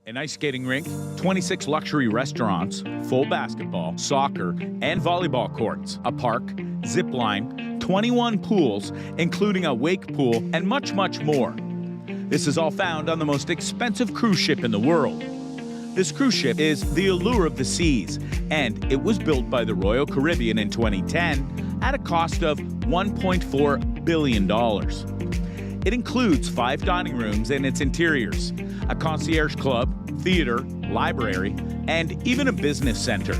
An ice skating rink, 26 luxury restaurants, full basketball, soccer, and volleyball courts, a park, zip line, 21 pools, including a wake pool, and much, much more. This is all found on the most expensive cruise ship in the world. This cruise ship is the Allure of the Seas, and it was built by the Royal Caribbean in 2010 at a cost of $1.4 billion. It includes 5 dining rooms in its interiors, a concierge club, theater, library, and even a business center.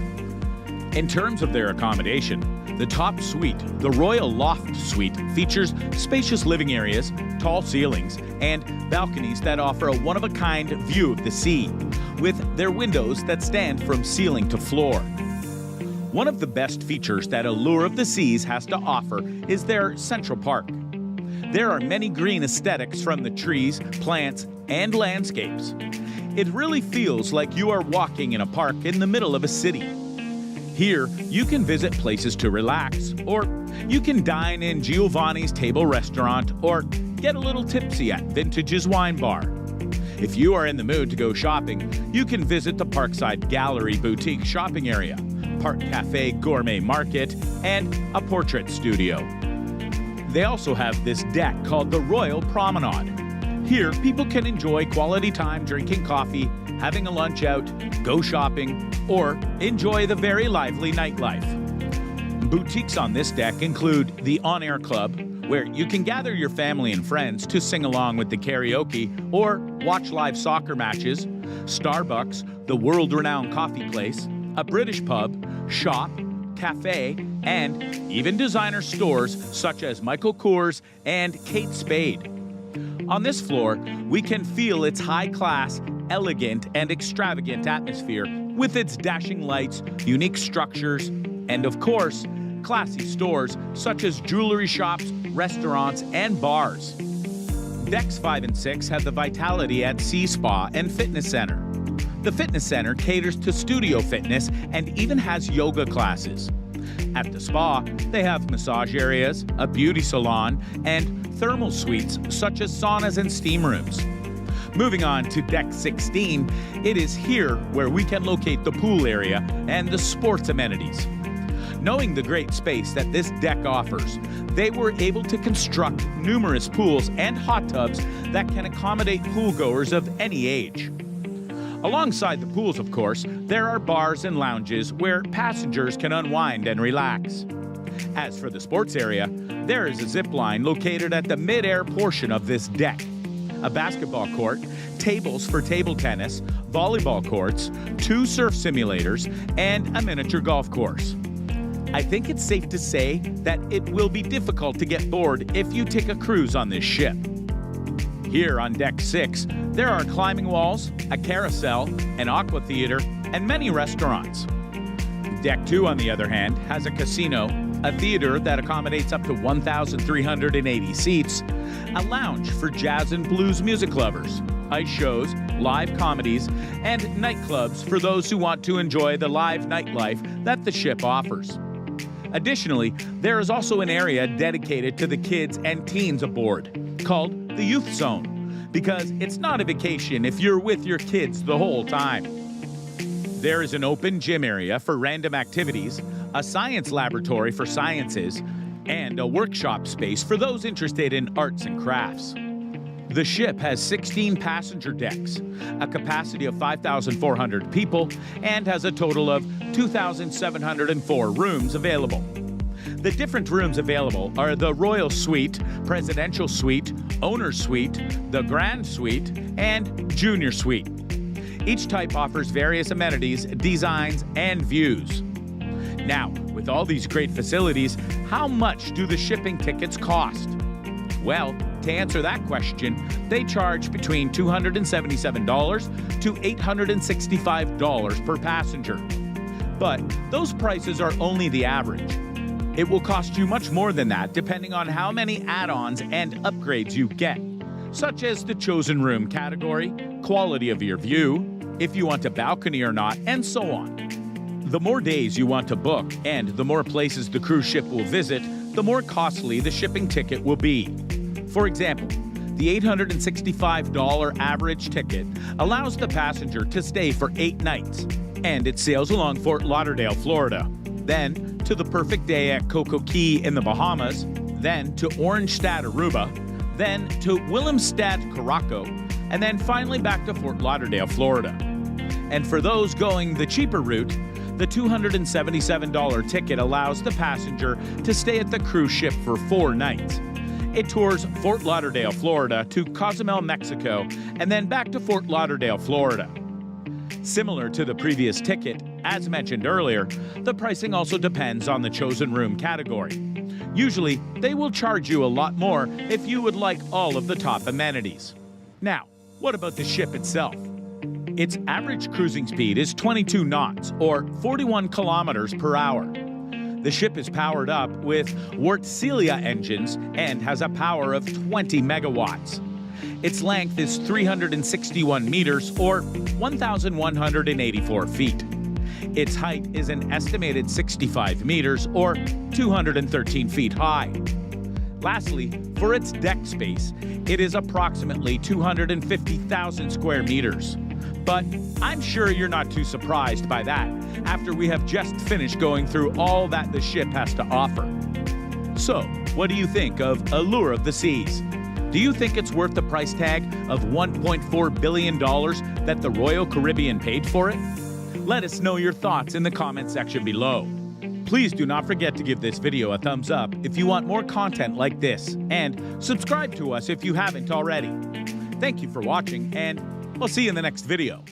In terms of their accommodation, the top suite, the Royal Loft Suite, features spacious living areas, tall ceilings, and balconies that offer a one-of-a-kind view of the sea, with their windows that stand from ceiling to floor. One of the best features that Allure of the Seas has to offer is their Central Park. There are many green aesthetics from the trees, plants, and landscapes. It really feels like you are walking in a park in the middle of a city. Here, you can visit places to relax, or you can dine in Giovanni's Table Restaurant, or get a little tipsy at Vintage's Wine Bar. If you are in the mood to go shopping, you can visit the Parkside Gallery Boutique shopping area, Park Cafe Gourmet Market, and a portrait studio. They also have this deck called the Royal Promenade. Here, people can enjoy quality time drinking coffee, having a lunch out, go shopping, or enjoy the very lively nightlife. Boutiques on this deck include the On Air Club, where you can gather your family and friends to sing along with the karaoke or watch live soccer matches, Starbucks, the world-renowned coffee place, a British pub, shop, cafe, and even designer stores such as Michael Kors and Kate Spade. On this floor, we can feel its high-class, elegant, and extravagant atmosphere with its dashing lights, unique structures, and of course, classy stores such as jewelry shops, restaurants, and bars. Decks 5 and 6 have the Vitality at Sea Spa and Fitness Center. The fitness center caters to studio fitness and even has yoga classes. At the spa, they have massage areas, a beauty salon, and thermal suites such as saunas and steam rooms. Moving on to Deck 16, it is here where we can locate the pool area and the sports amenities. Knowing the great space that this deck offers, they were able to construct numerous pools and hot tubs that can accommodate poolgoers of any age. Alongside the pools, of course, there are bars and lounges where passengers can unwind and relax. As for the sports area, there is a zip line located at the mid-air portion of this deck, a basketball court, tables for table tennis, volleyball courts, 2 surf simulators, and a miniature golf course. I think it's safe to say that it will be difficult to get bored if you take a cruise on this ship. Here on Deck 6, there are climbing walls, a carousel, an aqua theater, and many restaurants. Deck 2, on the other hand, has a casino, a theater that accommodates up to 1,380 seats, a lounge for jazz and blues music lovers, ice shows, live comedies, and nightclubs for those who want to enjoy the live nightlife that the ship offers. Additionally, there is also an area dedicated to the kids and teens aboard, called the Youth Zone, because it's not a vacation if you're with your kids the whole time. There is an open gym area for random activities, a science laboratory for sciences, and a workshop space for those interested in arts and crafts. The ship has 16 passenger decks, a capacity of 5,400 people, and has a total of 2,704 rooms available. The different rooms available are the Royal Suite, Presidential Suite, Owner's Suite, the Grand Suite, and Junior Suite. Each type offers various amenities, designs, and views. Now, with all these great facilities, how much do the shipping tickets cost? Well, to answer that question, they charge between $277 to $865 per passenger. But those prices are only the average. It will cost you much more than that depending on how many add-ons and upgrades you get, such as the chosen room category, quality of your view, if you want a balcony or not, and so on. The more days you want to book and the more places the cruise ship will visit, the more costly the shipping ticket will be. For example, The $865 average ticket allows the passenger to stay for 8 nights, and it sails along Fort Lauderdale, Florida, then to the Perfect Day at Coco Cay in the Bahamas, then to Oranjestad, Aruba, then to Willemstad, Curaçao, and then finally back to Fort Lauderdale, Florida. And for those going the cheaper route, the $277 ticket allows the passenger to stay at the cruise ship for 4 nights. It tours Fort Lauderdale, Florida to Cozumel, Mexico, and then back to Fort Lauderdale, Florida. Similar to the previous ticket, as mentioned earlier, the pricing also depends on the chosen room category. Usually, they will charge you a lot more if you would like all of the top amenities. Now, what about the ship itself? Its average cruising speed is 22 knots, or 41 kilometers per hour. The ship is powered up with Wärtsilä engines and has a power of 20 megawatts. Its length is 361 meters, or 1,184 feet. Its height is an estimated 65 meters, or 213 feet high. Lastly, for its deck space, it is approximately 250,000 square meters. But I'm sure you're not too surprised by that after we have just finished going through all that the ship has to offer. So, what do you think of Allure of the Seas? Do you think it's worth the price tag of $1.4 billion that the Royal Caribbean paid for it? Let us know your thoughts in the comment section below. Please do not forget to give this video a thumbs up if you want more content like this, and subscribe to us if you haven't already. Thank you for watching, and we'll see you in the next video.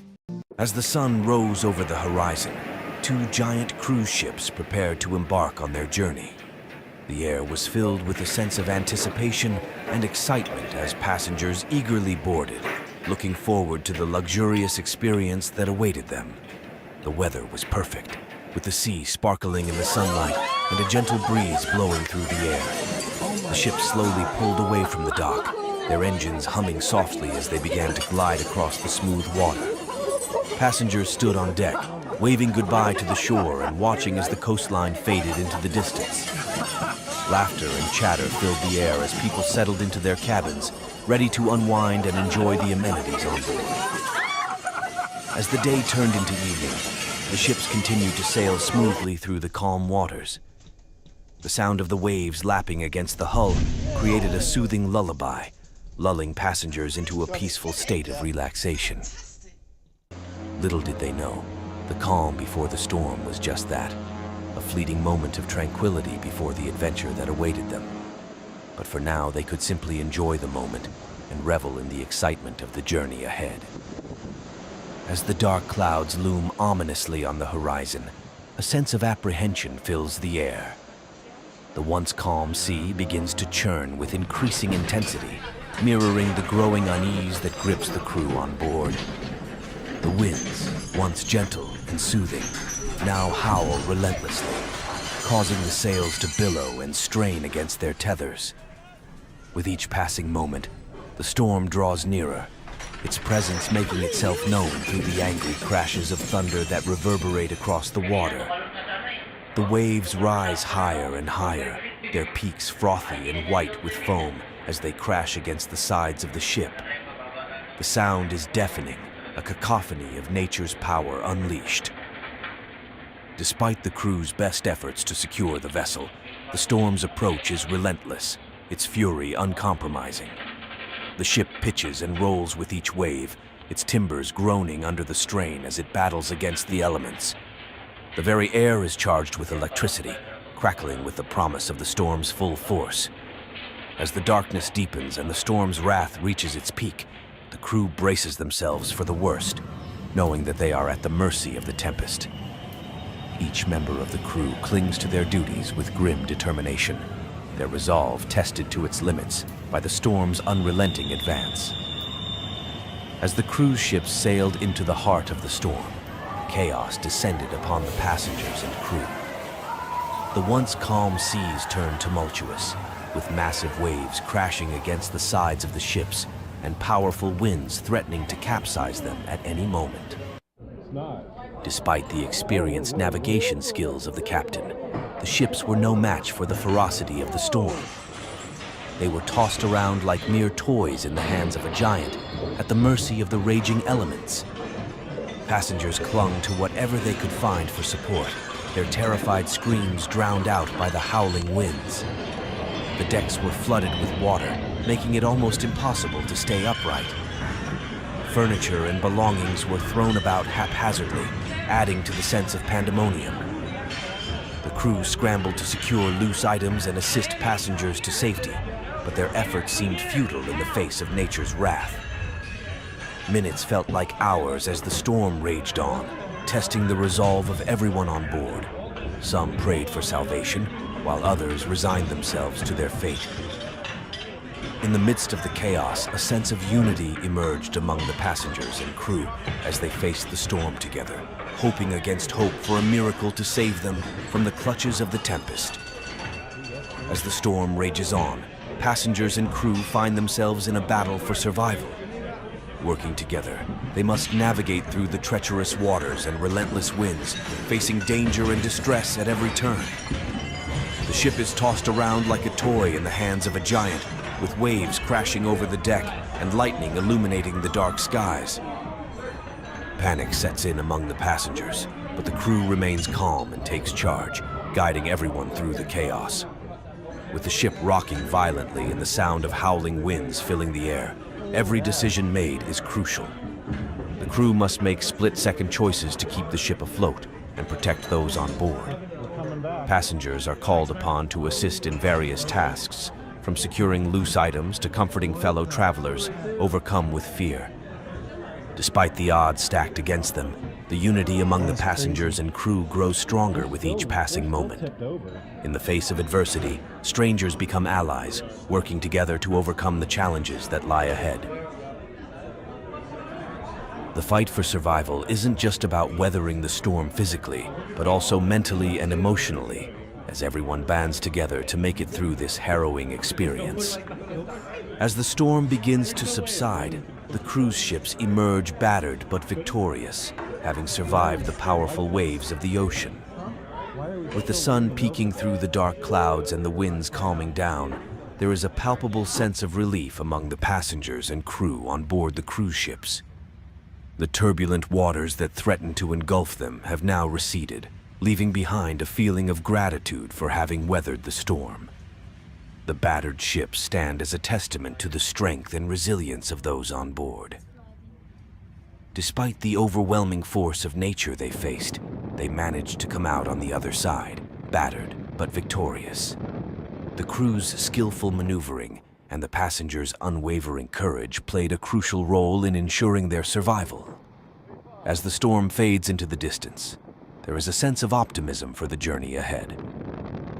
As the sun rose over the horizon, 2 giant cruise ships prepared to embark on their journey. The air was filled with a sense of anticipation and excitement as passengers eagerly boarded, looking forward to the luxurious experience that awaited them. The weather was perfect, with the sea sparkling in the sunlight and a gentle breeze blowing through the air. The ships slowly pulled away from the dock, their engines humming softly as they began to glide across the smooth water. Passengers stood on deck, waving goodbye to the shore and watching as the coastline faded into the distance. Laughter and chatter filled the air as people settled into their cabins, ready to unwind and enjoy the amenities on board. As the day turned into evening, the ships continued to sail smoothly through the calm waters. The sound of the waves lapping against the hull created a soothing lullaby, lulling passengers into a peaceful state of relaxation. Little did they know, the calm before the storm was just that, a fleeting moment of tranquility before the adventure that awaited them. But for now, they could simply enjoy the moment and revel in the excitement of the journey ahead. As the dark clouds loom ominously on the horizon, a sense of apprehension fills the air. The once calm sea begins to churn with increasing intensity, mirroring the growing unease that grips the crew on board. The winds, once gentle and soothing, now howl relentlessly, causing the sails to billow and strain against their tethers. With each passing moment, the storm draws nearer, its presence making itself known through the angry crashes of thunder that reverberate across the water. The waves rise higher and higher, their peaks frothy and white with foam as they crash against the sides of the ship. The sound is deafening, a cacophony of nature's power unleashed. Despite the crew's best efforts to secure the vessel, the storm's approach is relentless, its fury uncompromising. The ship pitches and rolls with each wave, its timbers groaning under the strain as it battles against the elements. The very air is charged with electricity, crackling with the promise of the storm's full force. As the darkness deepens and the storm's wrath reaches its peak, the crew braces themselves for the worst, knowing that they are at the mercy of the tempest. Each member of the crew clings to their duties with grim determination, their resolve tested to its limits by the storm's unrelenting advance. As the cruise ships sailed into the heart of the storm, chaos descended upon the passengers and crew. The once calm seas turned tumultuous, with massive waves crashing against the sides of the ships and powerful winds threatening to capsize them at any moment. Despite the experienced navigation skills of the captain, the ships were no match for the ferocity of the storm. they were tossed around like mere toys in the hands of a giant, at the mercy of the raging elements. Passengers clung to whatever they could find for support, their terrified screams drowned out by the howling winds. The decks were flooded with water, making it almost impossible to stay upright. Furniture and belongings were thrown about haphazardly, adding to the sense of pandemonium. The crew scrambled to secure loose items and assist passengers to safety, but their efforts seemed futile in the face of nature's wrath. Minutes felt like hours as the storm raged on, testing the resolve of everyone on board. Some prayed for salvation, while others resigned themselves to their fate. In the midst of the chaos, a sense of unity emerged among the passengers and crew as they faced the storm together, hoping against hope for a miracle to save them from the clutches of the tempest. As the storm rages on, passengers and crew find themselves in a battle for survival. Working together, they must navigate through the treacherous waters and relentless winds, facing danger and distress at every turn. The ship is tossed around like a toy in the hands of a giant, with waves crashing over the deck and lightning illuminating the dark skies. Panic sets in among the passengers, but the crew remains calm and takes charge, guiding everyone through the chaos. With the ship rocking violently and the sound of howling winds filling the air, every decision made is crucial. The crew must make split-second choices to keep the ship afloat and protect those on board. Passengers are called upon to assist in various tasks, from securing loose items to comforting fellow travelers overcome with fear. Despite the odds stacked against them, the unity among the passengers and crew grows stronger with each passing moment. In the face of adversity, strangers become allies, working together to overcome the challenges that lie ahead. The fight for survival isn't just about weathering the storm physically, but also mentally and emotionally, as everyone bands together to make it through this harrowing experience. As the storm begins to subside, the cruise ships emerge battered but victorious, having survived the powerful waves of the ocean. With the sun peeking through the dark clouds and the winds calming down, there is a palpable sense of relief among the passengers and crew on board the cruise ships. The turbulent waters that threatened to engulf them have now receded, leaving behind a feeling of gratitude for having weathered the storm. The battered ships stand as a testament to the strength and resilience of those on board. Despite the overwhelming force of nature they faced, they managed to come out on the other side, battered but victorious. The crew's skillful maneuvering and the passengers' unwavering courage played a crucial role in ensuring their survival. As the storm fades into the distance, there is a sense of optimism for the journey ahead.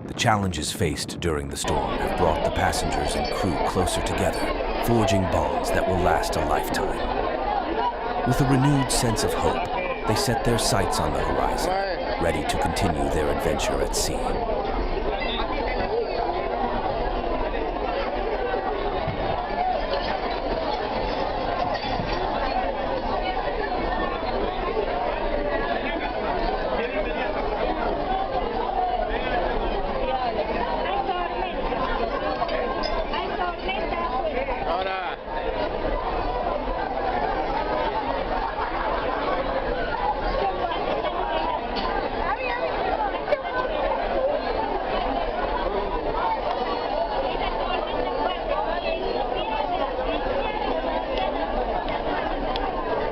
The challenges faced during the storm have brought the passengers and crew closer together, forging bonds that will last a lifetime. With a renewed sense of hope, they set their sights on the horizon, ready to continue their adventure at sea.